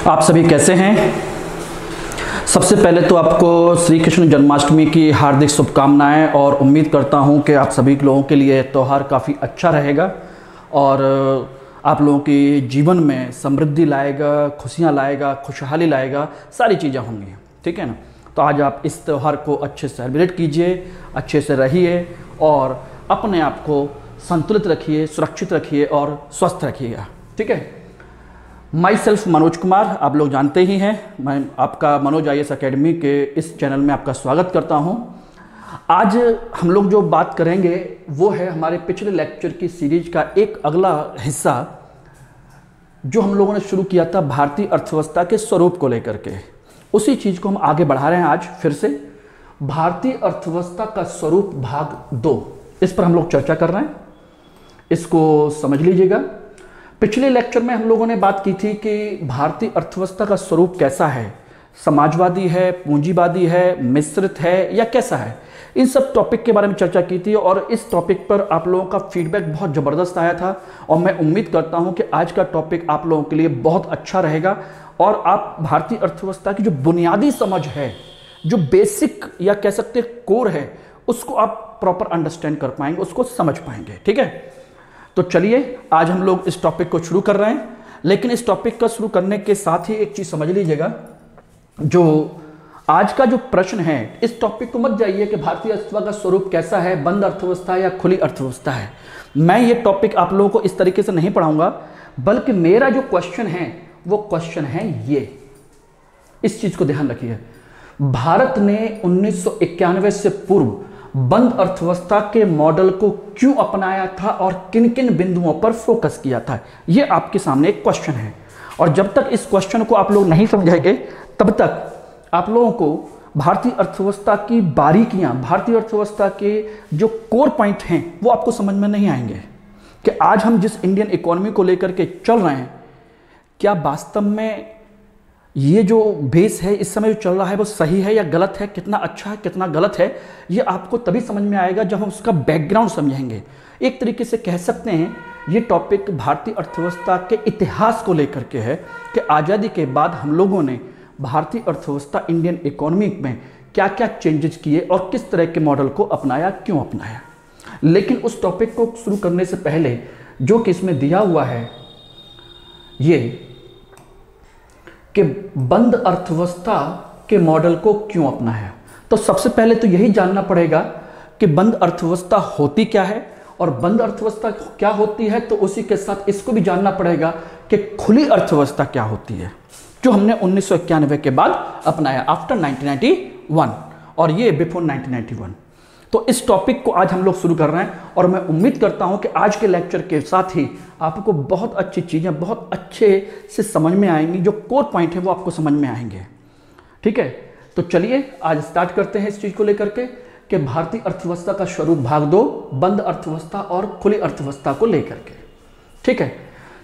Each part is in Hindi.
आप सभी कैसे हैं। सबसे पहले तो आपको श्री कृष्ण जन्माष्टमी की हार्दिक शुभकामनाएं और उम्मीद करता हूं कि आप सभी लोगों के लिए त्यौहार काफ़ी अच्छा रहेगा और आप लोगों के जीवन में समृद्धि लाएगा, खुशियां लाएगा, खुशहाली लाएगा, सारी चीज़ें होंगी। ठीक है ना। तो आज आप इस त्यौहार को अच्छे से सेलिब्रेट कीजिए, अच्छे से रहिए और अपने आप को संतुलित रखिए, सुरक्षित रखिए और स्वस्थ रखिएगा। ठीक है। माई सेल्फ मनोज कुमार, आप लोग जानते ही हैं, मैं आपका मनोज IAS अकेडमी के इस चैनल में आपका स्वागत करता हूं। आज हम लोग जो बात करेंगे वो है हमारे पिछले लेक्चर की सीरीज का एक अगला हिस्सा जो हम लोगों ने शुरू किया था भारतीय अर्थव्यवस्था के स्वरूप को लेकर के। उसी चीज़ को हम आगे बढ़ा रहे हैं आज फिर से। भारतीय अर्थव्यवस्था का स्वरूप भाग 2, इस पर हम लोग चर्चा कर रहे हैं, इसको समझ लीजिएगा। पिछले लेक्चर में हम लोगों ने बात की थी कि भारतीय अर्थव्यवस्था का स्वरूप कैसा है, समाजवादी है, पूंजीवादी है, मिश्रित है या कैसा है, इन सब टॉपिक के बारे में चर्चा की थी और इस टॉपिक पर आप लोगों का फीडबैक बहुत ज़बरदस्त आया था और मैं उम्मीद करता हूं कि आज का टॉपिक आप लोगों के लिए बहुत अच्छा रहेगा और आप भारतीय अर्थव्यवस्था की जो बुनियादी समझ है, जो बेसिक या कह सकते हैं कोर है, उसको आप प्रॉपर अंडरस्टैंड कर पाएंगे, उसको समझ पाएंगे। ठीक है। तो चलिए आज हम लोग इस टॉपिक को शुरू कर रहे हैं, लेकिन इस टॉपिक का शुरू करने के साथ ही एक चीज़ समझ लीजिएगा, जो आज का जो प्रश्न है, इस टॉपिक को मत जाइए कि भारतीय अर्थव्यवस्था का स्वरूप कैसा है, बंद अर्थव्यवस्था या खुली अर्थव्यवस्था है। मैं ये टॉपिक आप लोगों को इस तरीके से नहीं पढ़ाऊंगा, बल्कि मेरा जो क्वेश्चन है वो क्वेश्चन है ये, इस चीज को ध्यान रखिए। भारत ने 1991 से पूर्व बंद अर्थव्यवस्था के मॉडल को क्यों अपनाया था और किन किन बिंदुओं पर फोकस किया था, यह आपके सामने एक क्वेश्चन है। और जब तक इस क्वेश्चन को आप लोग नहीं समझेंगे तब तक आप लोगों को भारतीय अर्थव्यवस्था की बारीकियां, भारतीय अर्थव्यवस्था के जो कोर पॉइंट हैं वो आपको समझ में नहीं आएंगे कि आज हम जिस इंडियन इकोनॉमी को लेकर के चल रहे हैं, क्या वास्तव में ये जो बेस है इस समय जो चल रहा है वो सही है या गलत है, कितना अच्छा है कितना गलत है, ये आपको तभी समझ में आएगा जब हम उसका बैकग्राउंड समझेंगे। एक तरीके से कह सकते हैं ये टॉपिक भारतीय अर्थव्यवस्था के इतिहास को लेकर के है कि आज़ादी के बाद हम लोगों ने भारतीय अर्थव्यवस्था, इंडियन इकोनॉमी में क्या क्या चेंजेस किए और किस तरह के मॉडल को अपनाया, क्यों अपनाया। लेकिन उस टॉपिक को शुरू करने से पहले जो कि इसमें दिया हुआ है ये कि बंद अर्थव्यवस्था के मॉडल को क्यों अपनाया, तो सबसे पहले तो यही जानना पड़ेगा कि बंद अर्थव्यवस्था होती क्या है और बंद अर्थव्यवस्था क्या होती है, तो उसी के साथ इसको भी जानना पड़ेगा कि खुली अर्थव्यवस्था क्या होती है, जो हमने 1991 के बाद अपनाया, आफ्टर 1991 और ये बिफोर 1991। तो इस टॉपिक को आज हम लोग शुरू कर रहे हैं और मैं उम्मीद करता हूं कि आज के लेक्चर के साथ ही आपको बहुत अच्छी चीज़ें बहुत अच्छे से समझ में आएंगी, जो कोर पॉइंट है वो आपको समझ में आएंगे। ठीक है। तो चलिए आज स्टार्ट करते हैं इस चीज़ को लेकर के कि भारतीय अर्थव्यवस्था का स्वरूप भाग 2, बंद अर्थव्यवस्था और खुली अर्थव्यवस्था को लेकर के। ठीक है।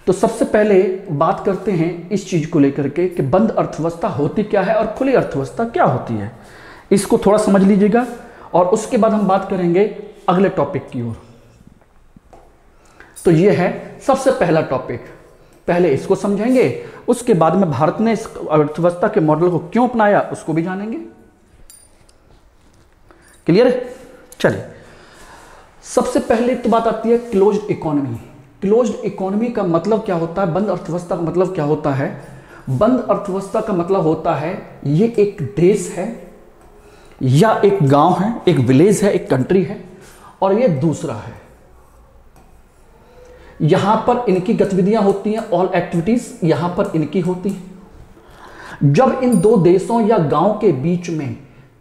तो सबसे पहले बात करते हैं इस चीज़ को लेकर के कि बंद अर्थव्यवस्था होती क्या है और खुली अर्थव्यवस्था क्या होती है, इसको थोड़ा समझ लीजिएगा और उसके बाद हम बात करेंगे अगले टॉपिक की ओर। तो ये है सबसे पहला टॉपिक, पहले इसको समझेंगे, उसके बाद में भारत ने इस अर्थव्यवस्था के मॉडल को क्यों अपनाया उसको भी जानेंगे। क्लियर है। चलिए सबसे पहले तो बात आती है क्लोज्ड इकोनॉमी। क्लोज्ड इकोनॉमी का मतलब क्या होता है, बंद अर्थव्यवस्था का मतलब क्या होता है। बंद अर्थव्यवस्था का मतलब होता है ये एक देश है या एक गांव है, एक विलेज है, एक कंट्री है और ये दूसरा है, यहां पर इनकी गतिविधियां होती हैं, ऑल एक्टिविटीज यहां पर इनकी होती हैं। जब इन दो देशों या गांव के बीच में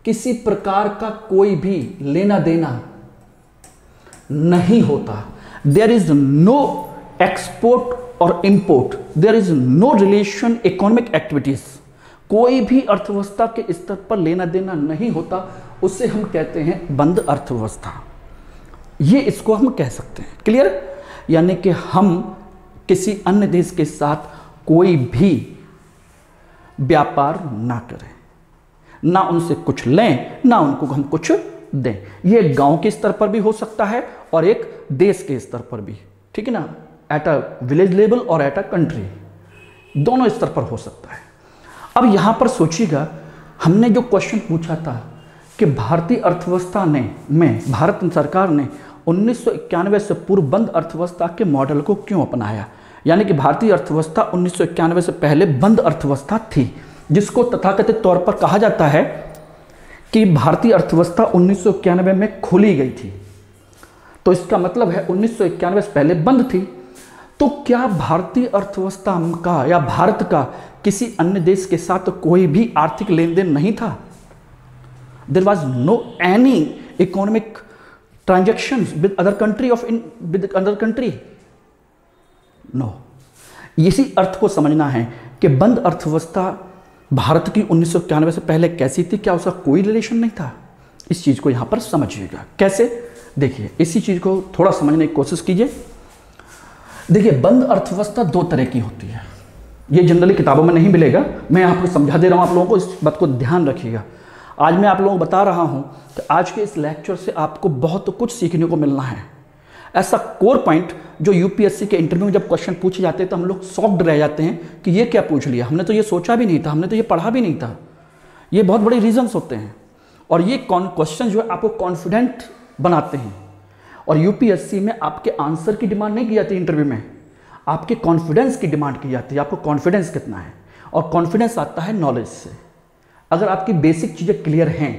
किसी प्रकार का कोई भी लेना देना नहीं होता, देयर इज नो एक्सपोर्ट और import, there is no relation economic activities, कोई भी अर्थव्यवस्था के स्तर पर लेना देना नहीं होता, उसे हम कहते हैं बंद अर्थव्यवस्था। ये इसको हम कह सकते हैं। क्लियर। यानी कि हम किसी अन्य देश के साथ कोई भी व्यापार ना करें, ना उनसे कुछ लें ना उनको हम कुछ दें। ये गांव के स्तर पर भी हो सकता है और एक देश के स्तर पर भी। ठीक है ना, एट अ विलेज लेवल और एट अ कंट्री, दोनों स्तर पर हो सकता है। अब यहाँ पर सोचिएगा, हमने जो क्वेश्चन पूछा था कि भारतीय अर्थव्यवस्था में भारत सरकार ने 1991 से पूर्व बंद अर्थव्यवस्था के मॉडल को क्यों अपनाया, यानी कि भारतीय अर्थव्यवस्था 1991 से पहले बंद अर्थव्यवस्था थी, जिसको तथाकथित तौर पर कहा जाता है कि भारतीय अर्थव्यवस्था 1991 में खोली गई थी। तो इसका मतलब है 1991 से पहले बंद थी। तो क्या भारतीय अर्थव्यवस्था का या भारत का किसी अन्य देश के साथ कोई भी आर्थिक लेन देन नहीं था? There was no any economic transactions with other country, no. इसी अर्थ को समझना है कि बंद अर्थव्यवस्था भारत की 1991 से पहले कैसी थी, क्या उसका कोई रिलेशन नहीं था? इस चीज़ को यहाँ पर समझिएगा। कैसे? देखिए, इसी चीज़ को थोड़ा समझने की कोशिश कीजिए। देखिए, बंद अर्थव्यवस्था दो तरह की होती है। ये जनरली किताबों में नहीं मिलेगा, मैं आपको समझा दे रहा हूँ, आप लोगों को इस बात को ध्यान रखिएगा। आज मैं आप लोगों को बता रहा हूँ कि आज के इस लेक्चर से आपको बहुत कुछ सीखने को मिलना है। ऐसा कोर पॉइंट जो यूपीएससी के इंटरव्यू में जब क्वेश्चन पूछे जाते हैं तो हम लोग शॉक्ड रह जाते हैं कि ये क्या पूछ लिया, हमने तो ये सोचा भी नहीं था, हमने तो ये पढ़ा भी नहीं था। ये बहुत बड़े रीजंस होते हैं और ये क्वेश्चन जो है आपको कॉन्फिडेंट बनाते हैं। और यूपीएससी में आपके आंसर की डिमांड नहीं की जाती इंटरव्यू में, आपके कॉन्फिडेंस की डिमांड की जाती है। आपको कॉन्फिडेंस कितना है, और कॉन्फिडेंस आता है नॉलेज से। अगर आपकी बेसिक चीज़ें क्लियर हैं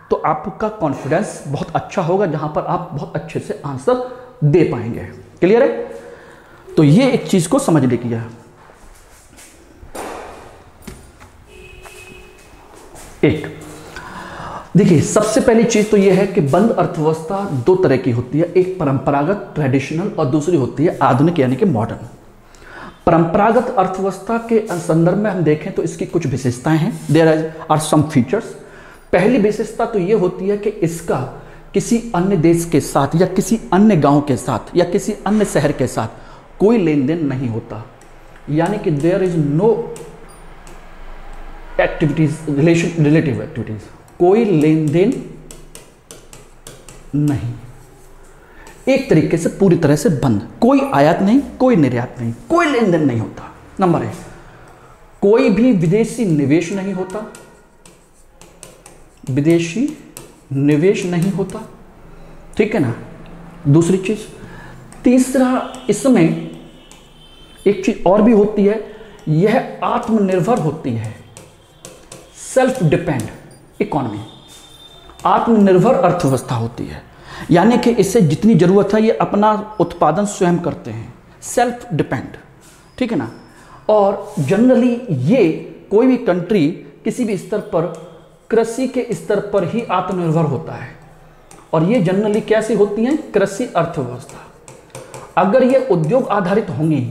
तो आपका कॉन्फिडेंस बहुत अच्छा होगा, जहां पर आप बहुत अच्छे से आंसर दे पाएंगे। क्लियर है? तो ये एक चीज को समझ लीजिए। एक देखिए, सबसे पहली चीज तो यह है कि बंद अर्थव्यवस्था दो तरह की होती है, एक परंपरागत ट्रेडिशनल और दूसरी होती है आधुनिक यानी कि मॉडर्न। परंपरागत अर्थव्यवस्था के संदर्भ में हम देखें तो इसकी कुछ विशेषताएं हैं, देयर आर सम फीचर्स। पहली विशेषता तो यह होती है कि इसका किसी अन्य देश के साथ या किसी अन्य गांव के साथ या किसी अन्य शहर के साथ कोई लेन देन नहीं होता, यानी कि there is no activities relative activities, कोई लेन देन नहीं, एक तरीके से पूरी तरह से बंद, कोई आयात नहीं, कोई निर्यात नहीं, कोई लेन देन नहीं होता। नंबर 1, कोई भी विदेशी निवेश नहीं होता, विदेशी निवेश नहीं होता, ठीक है ना। दूसरी चीज, तीसरा, इसमें एक चीज और भी होती है, यह आत्मनिर्भर होती है, सेल्फ डिपेंड इकोनॉमी, आत्मनिर्भर अर्थव्यवस्था होती है, यानी कि इससे जितनी जरूरत है ये अपना उत्पादन स्वयं करते हैं, सेल्फ डिपेंड, ठीक है ना। और जनरली ये कोई भी कंट्री किसी भी स्तर पर कृषि के स्तर पर ही आत्मनिर्भर होता है, और ये जनरली कैसी होती हैं? कृषि अर्थव्यवस्था। अगर ये उद्योग आधारित होंगी,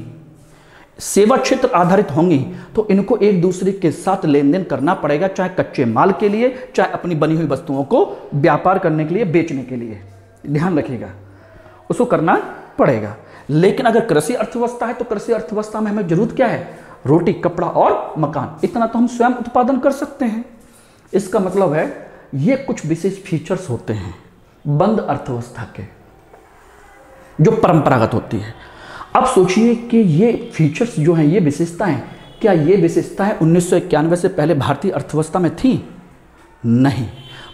सेवा क्षेत्र आधारित होंगी, तो इनको एक दूसरे के साथ लेन देन करना पड़ेगा, चाहे कच्चे माल के लिए, चाहे अपनी बनी हुई वस्तुओं को व्यापार करने के लिए, बेचने के लिए, ध्यान रखिएगा, उसको करना पड़ेगा। लेकिन अगर कृषि अर्थव्यवस्था है तो कृषि अर्थव्यवस्था में हमें जरूरत क्या है? रोटी, कपड़ा और मकान, इतना तो हम स्वयं उत्पादन कर सकते हैं। इसका मतलब है ये कुछ विशेष फीचर्स होते हैं बंद अर्थव्यवस्था के, जो परंपरागत होती है। अब सोचिए कि ये फीचर्स जो हैं, ये विशेषताएं, क्या ये विशेषताएं 1991 से पहले भारतीय अर्थव्यवस्था में थी? नहीं।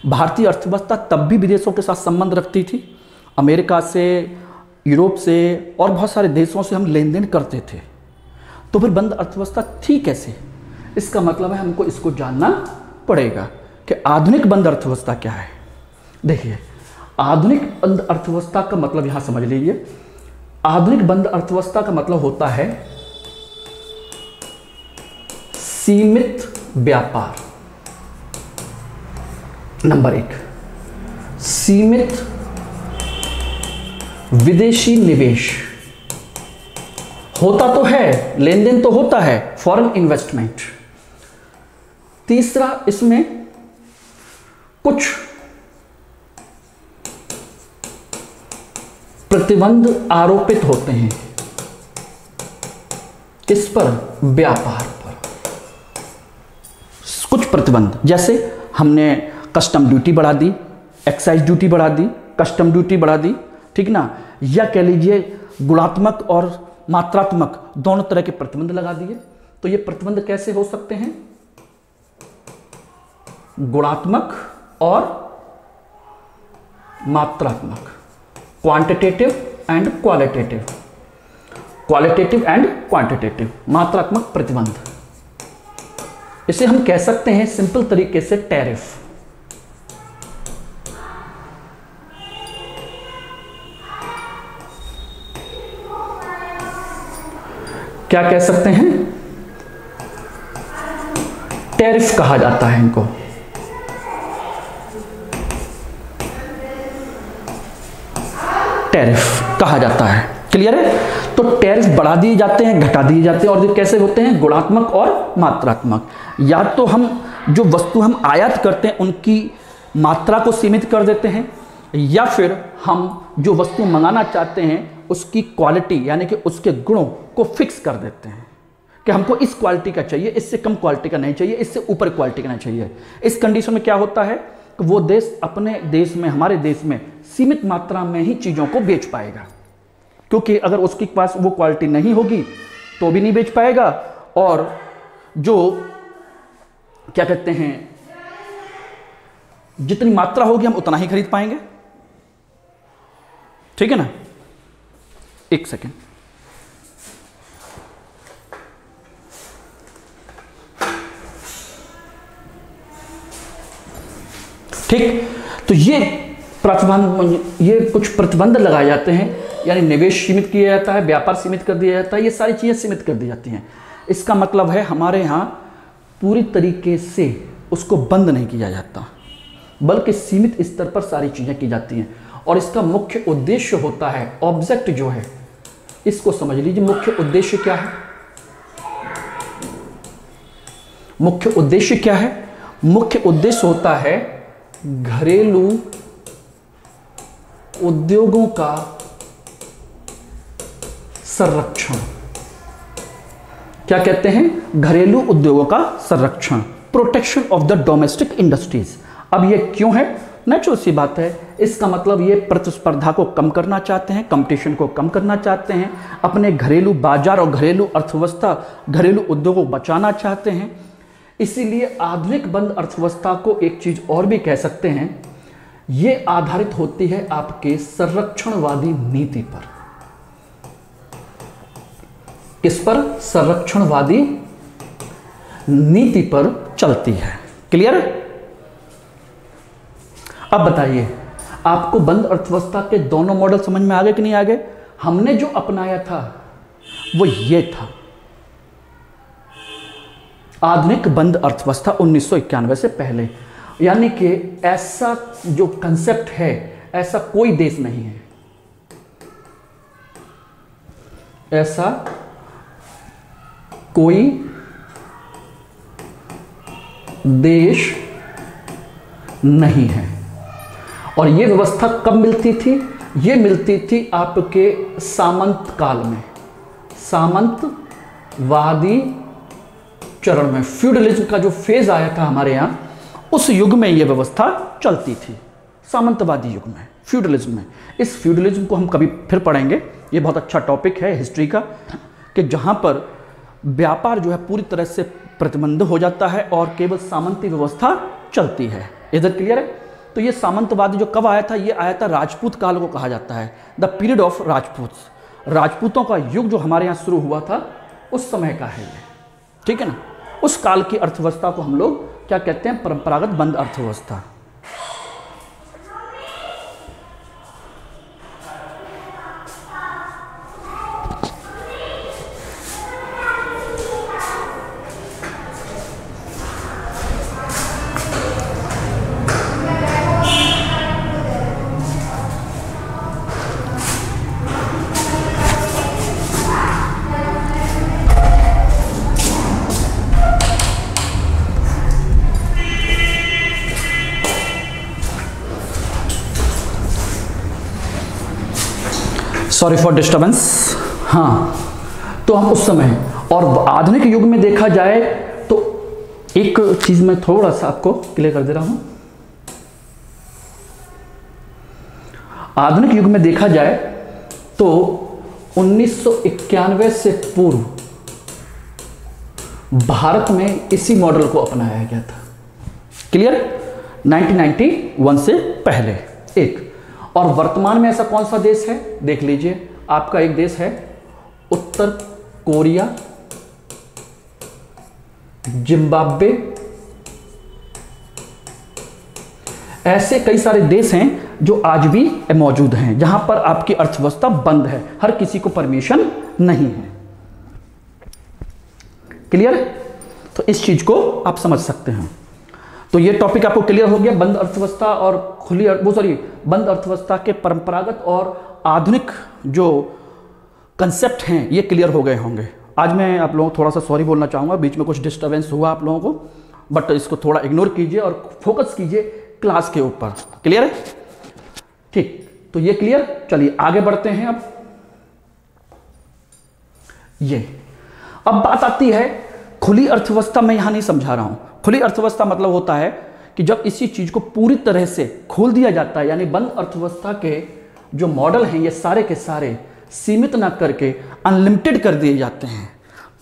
भारतीय अर्थव्यवस्था तब भी विदेशों के साथ संबंध रखती थी, अमेरिका से, यूरोप से और बहुत सारे देशों से हम लेन देन करते थे। तो फिर बंद अर्थव्यवस्था थी कैसे? इसका मतलब है हमको इसको जानना पड़ेगा कि आधुनिक बंद अर्थव्यवस्था क्या है। देखिए, आधुनिक बंद अर्थव्यवस्था का मतलब यहां समझ लीजिए, आधुनिक बंद अर्थव्यवस्था का मतलब होता है सीमित व्यापार। नंबर 1, सीमित विदेशी निवेश होता तो है, लेन देन तो होता है, फॉरेन इन्वेस्टमेंट। तीसरा, इसमें कुछ प्रतिबंध आरोपित होते हैं, किस पर? व्यापार पर कुछ प्रतिबंध, जैसे हमने कस्टम ड्यूटी बढ़ा दी, एक्साइज ड्यूटी बढ़ा दी, कस्टम ड्यूटी बढ़ा दी, ठीक ना, या कह लीजिए गुणात्मक और मात्रात्मक दोनों तरह के प्रतिबंध लगा दिए। तो ये प्रतिबंध कैसे हो सकते हैं? गुणात्मक और मात्रात्मक, quantitative and qualitative, qualitative and quantitative, मात्रात्मक प्रतिबंध। इसे हम कह सकते हैं सिंपल तरीके से टैरिफ। क्या कह सकते हैं? टैरिफ कहा जाता है इनको। टैरिफ कहा जाता है। क्लियर है? तो टैरिफ बढ़ा दिए जाते हैं, घटा दिए जाते हैं, और ये कैसे होते हैं? गुणात्मक और मात्रात्मक। या तो हम जो वस्तु हम आयात करते हैं उनकी मात्रा को सीमित कर देते हैं, या फिर हम जो वस्तु मंगाना चाहते हैं उसकी क्वालिटी यानी कि उसके गुणों को फिक्स कर देते हैं कि हमको इस क्वालिटी का चाहिए, इससे कम क्वालिटी का नहीं चाहिए, इससे ऊपर क्वालिटी का नहीं चाहिए। इस कंडीशन में क्या होता है कि वो देश अपने देश में, हमारे देश में सीमित मात्रा में ही चीज़ों को बेच पाएगा, क्योंकि अगर उसके पास वो क्वालिटी नहीं होगी तो भी नहीं बेच पाएगा, और जो क्या कहते हैं, जितनी मात्रा होगी हम उतना ही खरीद पाएंगे। ठीक है ना? एक सेकेंड। ठीक, तो ये कुछ प्रतिबंध लगाए जाते हैं, यानी निवेश सीमित किया जाता है, व्यापार सीमित कर दिया जाता है, ये सारी चीजें सीमित कर दी जाती हैं। इसका मतलब है हमारे यहाँ पूरी तरीके से उसको बंद नहीं किया जाता, बल्कि सीमित स्तर पर सारी चीजें की जाती हैं। और इसका मुख्य उद्देश्य होता है, ऑब्जेक्ट जो है, इसको समझ लीजिए। मुख्य उद्देश्य क्या है? मुख्य उद्देश्य क्या है? मुख्य उद्देश्य होता है घरेलू उद्योगों का संरक्षण। क्या कहते हैं? घरेलू उद्योगों का संरक्षण, protection of the domestic industries. अब ये क्यों है? नेचुरल सी बात है। इसका मतलब ये प्रतिस्पर्धा को कम करना चाहते हैं, कंपटीशन को कम करना चाहते हैं, अपने घरेलू बाजार और घरेलू अर्थव्यवस्था, घरेलू उद्योगों को बचाना चाहते हैं। इसीलिए आधुनिक बंद अर्थव्यवस्था को एक चीज और भी कह सकते हैं, ये आधारित होती है आपके संरक्षणवादी नीति पर। किस पर? संरक्षणवादी नीति पर चलती है। क्लियर? अब बताइए, आपको बंद अर्थव्यवस्था के दोनों मॉडल समझ में आ गए कि नहीं आ गए? हमने जो अपनाया था वो ये था, आधुनिक बंद अर्थव्यवस्था 1991 से पहले। यानी कि ऐसा जो कंसेप्ट है, ऐसा कोई देश नहीं है, ऐसा कोई देश नहीं है। और ये व्यवस्था कब मिलती थी? ये मिलती थी आपके सामंत काल में, सामंतवादी चरण में। फ्यूडलिज्म का जो फेज आया था हमारे यहाँ, उस युग में ये व्यवस्था चलती थी, सामंतवादी युग में, फ्यूडलिज्म में। इस फ्यूडलिज्म को हम कभी फिर पढ़ेंगे, ये बहुत अच्छा टॉपिक है हिस्ट्री का, कि जहाँ पर व्यापार जो है पूरी तरह से प्रतिबंध हो जाता है और केवल सामंती व्यवस्था चलती है। इधर क्लियर है? तो ये सामंतवादी जो कब आया था? ये आया था राजपूत काल को कहा जाता है, द पीरियड ऑफ राजपूत। राजपूतों का युग जो हमारे यहाँ शुरू हुआ था, उस समय का है ये। ठीक है ना? उस काल की अर्थव्यवस्था को हम लोग क्या कहते हैं? परंपरागत बंद अर्थव्यवस्था। Sorry for disturbance. हाँ, तो हम उस समय, और आधुनिक युग में देखा जाए तो एक चीज मैं थोड़ा सा आपको क्लियर कर दे रहा हूं। आधुनिक युग में देखा जाए तो 1991 से पूर्व भारत में इसी मॉडल को अपनाया गया था। क्लियर? 1991 से पहले एक। और वर्तमान में ऐसा कौन सा देश है, देख लीजिए। आपका एक देश है उत्तर कोरिया, जिम्बाब्वे, ऐसे कई सारे देश हैं जो आज भी मौजूद हैं जहां पर आपकी अर्थव्यवस्था बंद है, हर किसी को परमिशन नहीं है। क्लियर? तो इस चीज को आप समझ सकते हैं। तो ये टॉपिक आपको क्लियर हो गया, बंद अर्थव्यवस्था और बंद अर्थव्यवस्था के परंपरागत और आधुनिक जो कंसेप्ट हैं ये क्लियर हो गए होंगे। आज मैं आप लोगों को थोड़ा सा सॉरी बोलना चाहूँगा, बीच में कुछ डिस्टर्बेंस हुआ आप लोगों को, बट इसको थोड़ा इग्नोर कीजिए और फोकस कीजिए क्लास के ऊपर। क्लियर है? ठीक, तो ये क्लियर। चलिए आगे बढ़ते हैं। अब बात आती है खुली अर्थव्यवस्था। मैं यहां नहीं समझा रहा हूं। खुली अर्थव्यवस्था मतलब होता है कि जब इसी चीज को पूरी तरह से खोल दिया जाता है, यानी बंद अर्थव्यवस्था के जो मॉडल हैं ये सारे के सारे सीमित ना करके अनलिमिटेड कर दिए जाते हैं।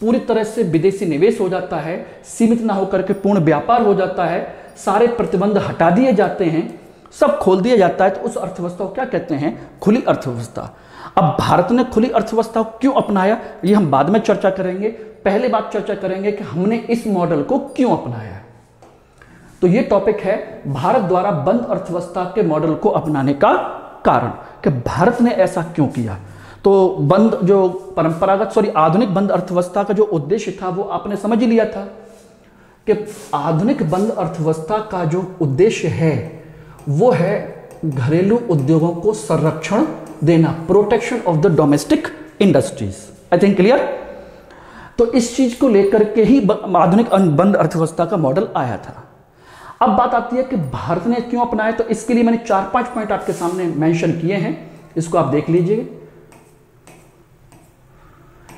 पूरी तरह से विदेशी निवेश हो जाता है, सीमित ना होकर के पूर्ण व्यापार हो जाता है, सारे प्रतिबंध हटा दिए जाते हैं, सब खोल दिया जाता है। तो उस अर्थव्यवस्था को क्या कहते हैं? खुली अर्थव्यवस्था। अब भारत ने खुली अर्थव्यवस्था को क्यों अपनाया ये हम बाद में चर्चा करेंगे। पहले बात चर्चा करेंगे कि हमने इस मॉडल को क्यों अपनाया। तो ये टॉपिक है भारत द्वारा बंद अर्थव्यवस्था के मॉडल को अपनाने का कारण, कि भारत ने ऐसा क्यों किया। तो आधुनिक बंद अर्थव्यवस्था का जो उद्देश्य था वो आपने समझ ही लिया था कि आधुनिक बंद अर्थव्यवस्था का जो उद्देश्य है वो है घरेलू उद्योगों को संरक्षण देना, protection of the domestic industries. I think clear? तो इस चीज को लेकर के ही आधुनिक बंद अर्थव्यवस्था का मॉडल आया था। अब बात आती है कि भारत ने क्यों अपनाया। तो इसके लिए मैंने 4-5 पॉइंट आपके सामने मेंशन किए हैं, इसको आप देख लीजिए।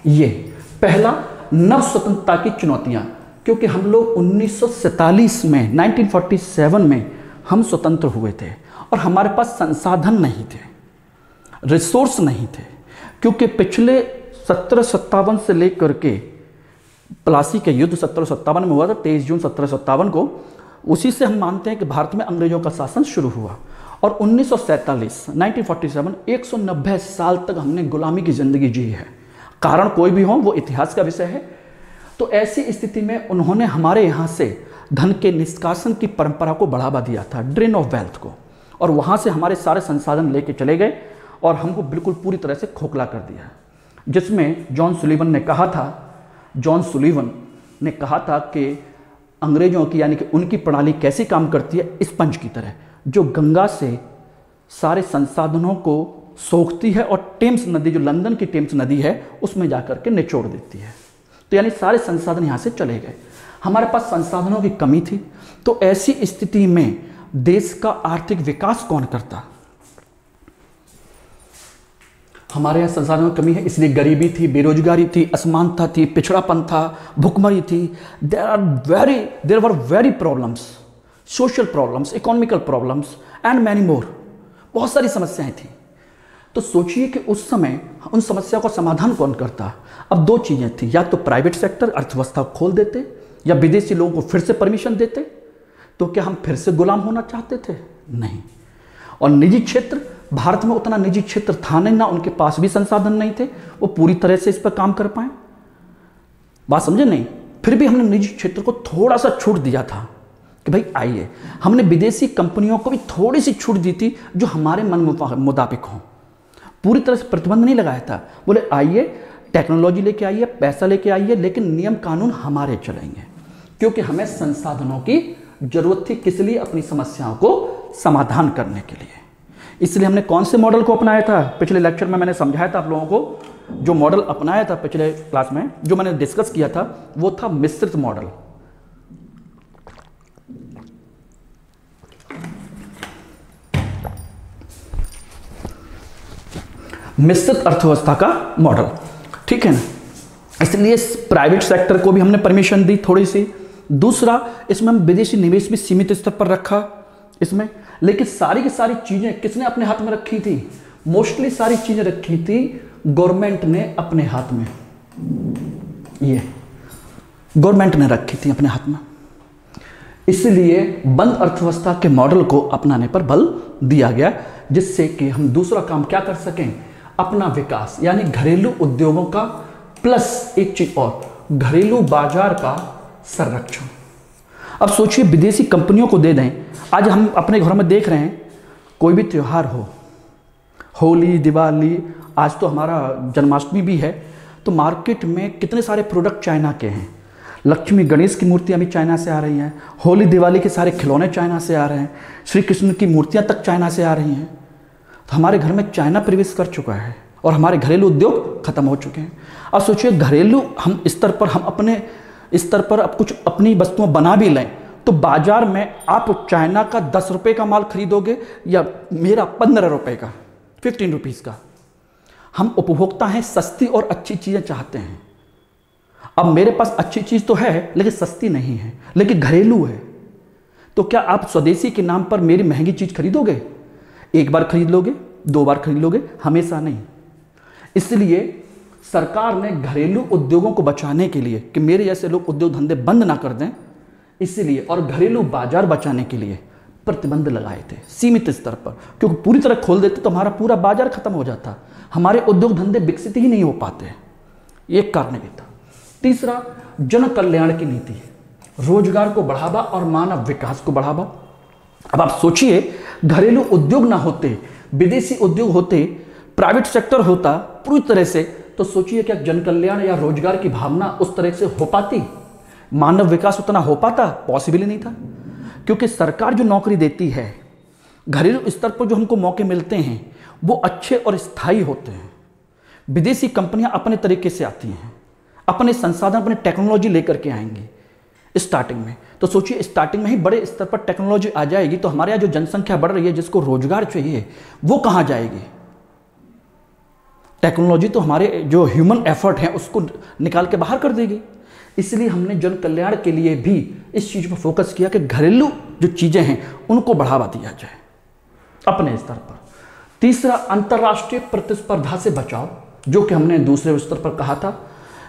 ये पहला, नव स्वतंत्रता की चुनौतियां, क्योंकि हम लोग 1947 में 1947 में हम स्वतंत्र हुए थे और हमारे पास संसाधन नहीं थे, रिसोर्स नहीं थे, क्योंकि पिछले 1757 से लेकर के प्लासी के युद्ध 1757 में हुआ था, 23 जून 1757 को। उसी से हम मानते हैं कि भारत में अंग्रेजों का शासन शुरू हुआ। और 1947 1947 190 साल तक हमने गुलामी की जिंदगी जी है। कारण कोई भी हो, वो इतिहास का विषय है। तो ऐसी स्थिति में उन्होंने हमारे यहाँ से धन के निष्कासन की परंपरा को बढ़ावा दिया था, ड्रेन ऑफ वेल्थ को, और वहाँ से हमारे सारे संसाधन लेके चले गए और हमको बिल्कुल पूरी तरह से खोखला कर दिया। जिसमें जॉन सुलीवन ने कहा था कि अंग्रेजों की, यानी कि उनकी प्रणाली कैसी काम करती है, स्पंज की तरह, जो गंगा से सारे संसाधनों को सोखती है और टेम्स नदी, जो लंदन की टेम्स नदी है, उसमें जाकर के निचोड़ देती है। तो यानी सारे संसाधन यहाँ से चले गए। हमारे पास संसाधनों की कमी थी। तो ऐसी स्थिति में देश का आर्थिक विकास कौन करता? हमारे यहाँ संसाधनों की कमी है, इसलिए गरीबी थी, बेरोजगारी थी, असमानता थी, पिछड़ापन था, भुखमरी थी। There were very problems, social problems, economical problems and many more. बहुत सारी समस्याएं थी। तो सोचिए कि उस समय उन समस्याओं का समाधान कौन करता? अब दो चीजें थी, या तो प्राइवेट सेक्टर अर्थव्यवस्था को खोल देते या विदेशी लोगों को फिर से परमिशन देते। तो क्या हम फिर से गुलाम होना चाहते थे? नहीं। और निजी क्षेत्र, भारत में उतना निजी क्षेत्र था नहीं, ना उनके पास भी संसाधन नहीं थे वो पूरी तरह से इस पर काम कर पाए। बात समझे नहीं? फिर भी हमने निजी क्षेत्र को थोड़ा सा छूट दिया था कि भाई आइए। हमने विदेशी कंपनियों को भी थोड़ी सी छूट दी थी जो हमारे मन मुताबिक हो। पूरी तरह से प्रतिबंध नहीं लगाया था। बोले आइए, टेक्नोलॉजी लेके आइए, पैसा लेके आइए, लेकिन नियम कानून हमारे चलेंगे, क्योंकि हमें संसाधनों की जरूरत थी। किस लिए? अपनी समस्याओं को समाधान करने के लिए। इसलिए हमने कौन से मॉडल को अपनाया था? पिछले लेक्चर में मैंने समझाया था आप लोगों को, जो मॉडल अपनाया था पिछले क्लास में, जो मैंने डिस्कस किया था, वो था मिश्रित मॉडल। मिश्रित अर्थव्यवस्था का मॉडल, ठीक है ना। इसलिए प्राइवेट सेक्टर को भी हमने परमिशन दी थोड़ी सी। दूसरा, इसमें हम विदेशी निवेश भी सीमित स्तर पर रखा इसमें। लेकिन सारी की सारी चीजें किसने अपने हाथ में रखी थी? मोस्टली सारी चीजें रखी थी गवर्नमेंट ने अपने हाथ में। ये गवर्नमेंट ने रखी थी अपने हाथ में। इसलिए बंद अर्थव्यवस्था के मॉडल को अपनाने पर बल दिया गया, जिससे कि हम दूसरा काम क्या कर सकें, अपना विकास, यानी घरेलू उद्योगों का प्लस एक चीज और, घरेलू बाजार का संरक्षण। अब सोचिए विदेशी कंपनियों को दे दें। आज हम अपने घरों में देख रहे हैं, कोई भी त्यौहार हो, होली, दिवाली, आज तो हमारा जन्माष्टमी भी है, तो मार्केट में कितने सारे प्रोडक्ट चाइना के हैं। लक्ष्मी गणेश की मूर्तियां भी चाइना से आ रही हैं, होली दिवाली के सारे खिलौने चाइना से आ रहे हैं, श्री कृष्ण की मूर्तियां तक चाइना से आ रही हैं। तो हमारे घर में चाइना प्रवेश कर चुका है और हमारे घरेलू उद्योग खत्म हो चुके हैं। अब सोचिए घरेलू हम स्तर पर, हम अपने स्तर पर अब कुछ अपनी वस्तुएं बना भी लें, तो बाजार में आप चाइना का 10 रुपये का माल खरीदोगे या मेरा 15 रुपये का, 15 रुपीज़ का। हम उपभोक्ता हैं, सस्ती और अच्छी चीज़ें चाहते हैं। अब मेरे पास अच्छी चीज़ तो है लेकिन सस्ती नहीं है, लेकिन घरेलू है, तो क्या आप स्वदेशी के नाम पर मेरी महंगी चीज़ खरीदोगे? एक बार खरीद लोगे, 2 बार खरीद लोगे, हमेशा नहीं। इसलिए सरकार ने घरेलू उद्योगों को बचाने के लिए कि मेरे जैसे लोग उद्योग धंधे बंद ना कर दें, इसलिए और घरेलू बाजार बचाने के लिए प्रतिबंध लगाए थे सीमित स्तर पर, क्योंकि पूरी तरह खोल देते तो हमारा पूरा बाजार खत्म हो जाता, हमारे उद्योग धंधे विकसित ही नहीं हो पाते। ये कारण भी था। तीसरा, जन कल्याण की नीति, रोजगार को बढ़ावा और मानव विकास को बढ़ावा। अब आप सोचिए घरेलू उद्योग ना होते, विदेशी उद्योग होते, प्राइवेट सेक्टर होता पूरी तरह से, तो सोचिए क्या जन कल्याण या रोजगार की भावना उस तरह से हो पाती, मानव विकास उतना हो पाता? पॉसिबल ही नहीं था। क्योंकि सरकार जो नौकरी देती है, घरेलू स्तर पर जो हमको मौके मिलते हैं वो अच्छे और स्थायी होते हैं। विदेशी कंपनियां अपने तरीके से आती हैं, अपने संसाधन, अपने टेक्नोलॉजी लेकर के आएंगी स्टार्टिंग में। तो सोचिए स्टार्टिंग में ही बड़े स्तर पर टेक्नोलॉजी आ जाएगी, तो हमारे यहाँ जो जनसंख्या बढ़ रही है, जिसको रोजगार चाहिए, वो कहाँ जाएगी? टेक्नोलॉजी तो हमारे जो ह्यूमन एफर्ट है उसको निकाल के बाहर कर देगी। इसलिए हमने जन कल्याण के लिए भी इस चीज पर फोकस किया कि घरेलू जो चीजें हैं उनको बढ़ावा दिया जाए अपने स्तर पर। तीसरा, अंतर्राष्ट्रीय प्रतिस्पर्धा से बचाव, जो कि हमने दूसरे स्तर पर कहा था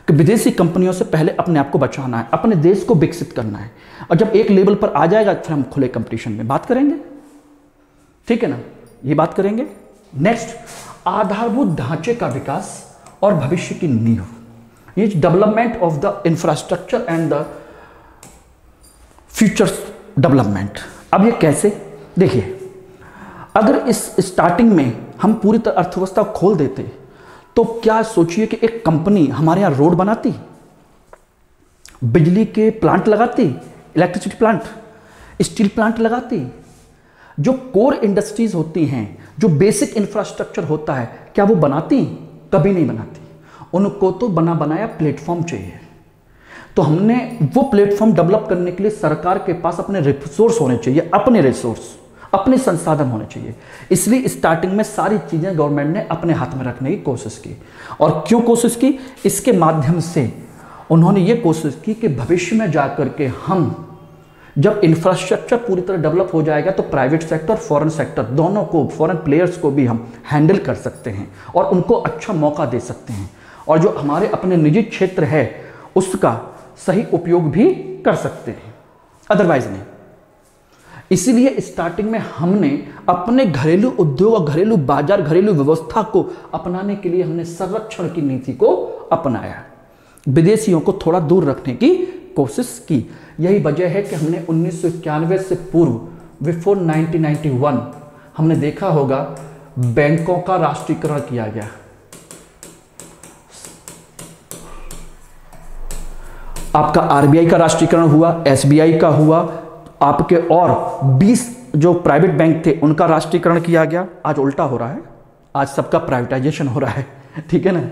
कि विदेशी कंपनियों से पहले अपने आप को बचाना है, अपने देश को विकसित करना है, और जब एक लेवल पर आ जाएगा फिर हम खुले कंपटीशन में बात करेंगे, ठीक है ना, ये बात करेंगे। नेक्स्ट, आधारभूत ढांचे का विकास और भविष्य की नींव, ये development of the infrastructure and the future development. अब ये कैसे, देखिए अगर इस स्टार्टिंग में हम पूरी तरह अर्थव्यवस्था खोल देते तो क्या सोचिए कि एक कंपनी हमारे यहां रोड बनाती, बिजली के प्लांट लगाती, इलेक्ट्रिसिटी प्लांट, स्टील प्लांट लगाती, जो कोर इंडस्ट्रीज होती हैं, जो बेसिक इंफ्रास्ट्रक्चर होता है, क्या वो बनाती? कभी नहीं बनाती। उनको तो बना बनाया प्लेटफॉर्म चाहिए। तो हमने वो प्लेटफॉर्म डेवलप करने के लिए सरकार के पास अपने रिसोर्स होने चाहिए, अपने रिसोर्स, अपने संसाधन होने चाहिए। इसलिए स्टार्टिंग में सारी चीजें गवर्नमेंट ने अपने हाथ में रखने की कोशिश की। और क्यों कोशिश की? इसके माध्यम से उन्होंने ये कोशिश की कि भविष्य में जाकर के हम जब इंफ्रास्ट्रक्चर पूरी तरह डेवलप हो जाएगा तो प्राइवेट सेक्टर, फॉरेन सेक्टर, दोनों को, फॉरेन प्लेयर्स को भी हम हैंडल कर सकते हैं और उनको अच्छा मौका दे सकते हैं, और जो हमारे अपने निजी क्षेत्र है उसका सही उपयोग भी कर सकते हैं, अदरवाइज नहीं। इसीलिए स्टार्टिंग में हमने अपने घरेलू उद्योग और घरेलू बाजार, घरेलू व्यवस्था को अपनाने के लिए हमने संरक्षण की नीति को अपनाया, विदेशियों को थोड़ा दूर रखने की कोशिश की। यही वजह है कि हमने 1991 से पूर्व, बिफोर 1991, हमने देखा होगा बैंकों का राष्ट्रीयकरण किया गया। आपका आरबीआई का राष्ट्रीयकरण हुआ, एसबीआई का हुआ, आपके और 20 जो प्राइवेट बैंक थे उनका राष्ट्रीयकरण किया गया। आज उल्टा हो रहा है, आज सबका प्राइवेटाइजेशन हो रहा है, ठीक है ना।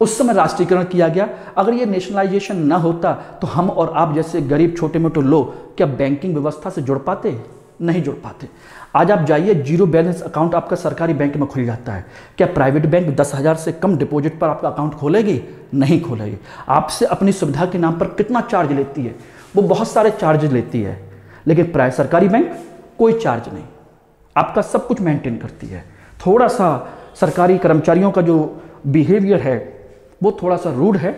उस समय राष्ट्रीयकरण किया गया। अगर ये नेशनलाइजेशन ना होता तो हम और आप जैसे गरीब छोटे मोटे लोग क्या बैंकिंग व्यवस्था से जुड़ पाते? नहीं जुड़ पाते। आज आप जाइए, जीरो बैलेंस अकाउंट आपका सरकारी बैंक में खुल जाता है। क्या प्राइवेट बैंक 10,000 से कम डिपॉजिट पर आपका अकाउंट खोलेगी? नहीं खोलेगी। आपसे अपनी सुविधा के नाम पर कितना चार्ज लेती है? वो बहुत सारे चार्ज लेती है, लेकिन सरकारी बैंक कोई चार्ज नहीं, आपका सब कुछ मेंटेन करती है। थोड़ा सा सरकारी कर्मचारियों का जो बिहेवियर है वो थोड़ा सा रूड है,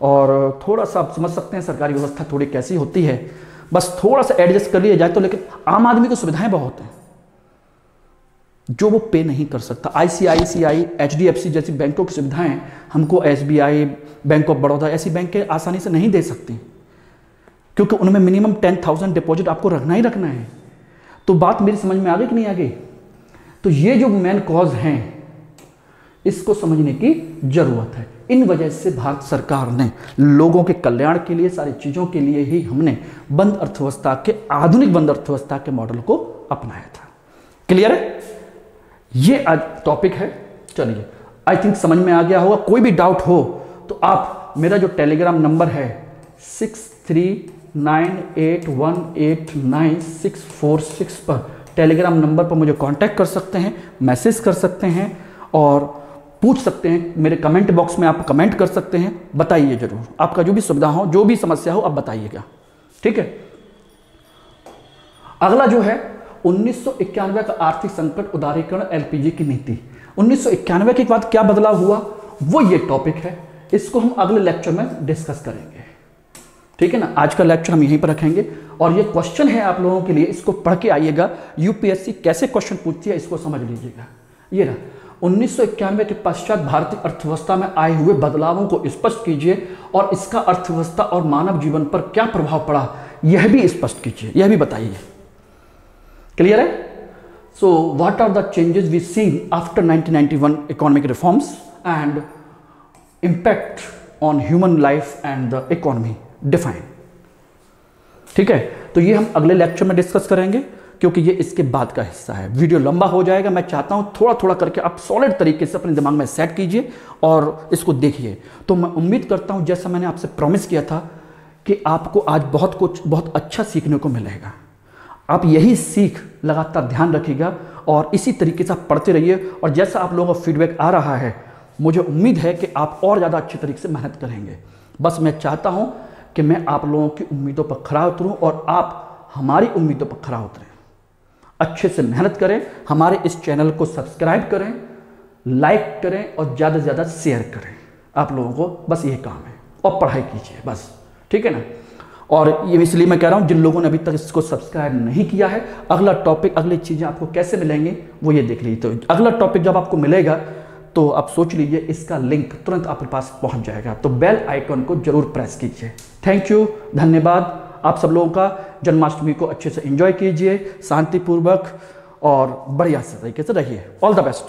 और थोड़ा सा आप समझ सकते हैं सरकारी व्यवस्था थोड़ी कैसी होती है। बस थोड़ा सा एडजस्ट कर लिया जाए तो। लेकिन आम आदमी को सुविधाएं बहुत हैं जो वो पे नहीं कर सकता। ICICI, HDFC जैसी बैंकों की सुविधाएं हमको SBI, बैंक ऑफ बड़ौदा ऐसी बैंकें आसानी से नहीं दे सकती, क्योंकि उनमें मिनिमम 10,000 डिपॉजिट आपको रखना ही रखना है। तो बात मेरी समझ में आ गई कि नहीं आ गई? तो ये जो मेन कॉज हैं इसको समझने की जरूरत है। इन वजह से भारत सरकार ने लोगों के कल्याण के लिए, सारी चीजों के लिए ही हमने बंद अर्थव्यवस्था के, आधुनिक बंद अर्थव्यवस्था के मॉडल को अपनाया था। क्लियर है? ये आज टॉपिक है। चलिए, आई थिंक समझ में आ गया होगा। कोई भी डाउट हो तो आप मेरा जो टेलीग्राम नंबर है 6398189646 पर, टेलीग्राम नंबर पर मुझे कांटेक्ट कर सकते हैं, मैसेज कर सकते हैं और पूछ सकते हैं। मेरे कमेंट बॉक्स में आप कमेंट कर सकते हैं। बताइए जरूर, आपका जो भी सुविधा हो, जो भी समस्या हो, आप बताइएगा। ठीक है। अगला जो है 1991 का आर्थिक संकट, उदारीकरण, LPG की नीति। 1991 के बाद क्या बदलाव हुआ, वो ये टॉपिक है। इसको हम अगले लेक्चर में डिस्कस करेंगे। ठीक है ना? आज का लेक्चर हम यहीं पर रखेंगे और ये क्वेश्चन है आप लोगों के लिए, इसको पढ़ के आइएगा। UPSC कैसे क्वेश्चन पूछती है इसको समझ लीजिएगा। ये रहा 1991 के पश्चात भारतीय अर्थव्यवस्था में आए हुए बदलावों को स्पष्ट कीजिए और इसका अर्थव्यवस्था और मानव जीवन पर क्या प्रभाव पड़ा, यह भी स्पष्ट कीजिए, यह भी बताइए। क्लियर है? So what are the changes we seen after 1991 economic reforms and impact on human life and the economy, define. ठीक है, तो ये हम अगले लेक्चर में डिस्कस करेंगे, क्योंकि ये इसके बाद का हिस्सा है। वीडियो लंबा हो जाएगा। मैं चाहता हूं थोड़ा थोड़ा करके आप सॉलिड तरीके से अपने दिमाग में सेट कीजिए और इसको देखिए। तो मैं उम्मीद करता हूं, जैसा मैंने आपसे प्रॉमिस किया था, कि आपको आज बहुत अच्छा सीखने को मिलेगा। आप यही सीख लगातार ध्यान रखिएगा और इसी तरीके से आप पढ़ते रहिए। और जैसा आप लोगों का फीडबैक आ रहा है, मुझे उम्मीद है कि आप और ज़्यादा अच्छे तरीके से मेहनत करेंगे। बस मैं चाहता हूं कि मैं आप लोगों की उम्मीदों पर खरा उतरूं और आप हमारी उम्मीदों पर खरा उतरें। अच्छे से मेहनत करें, हमारे इस चैनल को सब्सक्राइब करें, लाइक करें और ज़्यादा से ज़्यादा शेयर करें। आप लोगों को बस यही काम है, और पढ़ाई कीजिए बस। ठीक है ना? और ये इसलिए मैं कह रहा हूँ, जिन लोगों ने अभी तक इसको सब्सक्राइब नहीं किया है, अगला टॉपिक, अगली चीज़ें आपको कैसे मिलेंगी वो ये देख लीजिए। तो अगला टॉपिक जब आपको मिलेगा तो आप सोच लीजिए इसका लिंक तुरंत आपके पास पहुंच जाएगा। तो बेल आइकन को जरूर प्रेस कीजिए। थैंक यू, धन्यवाद आप सब लोगों का। जन्माष्टमी को अच्छे से एंजॉय कीजिए, शांतिपूर्वक और बढ़िया से तरीके से रहिए। All the best.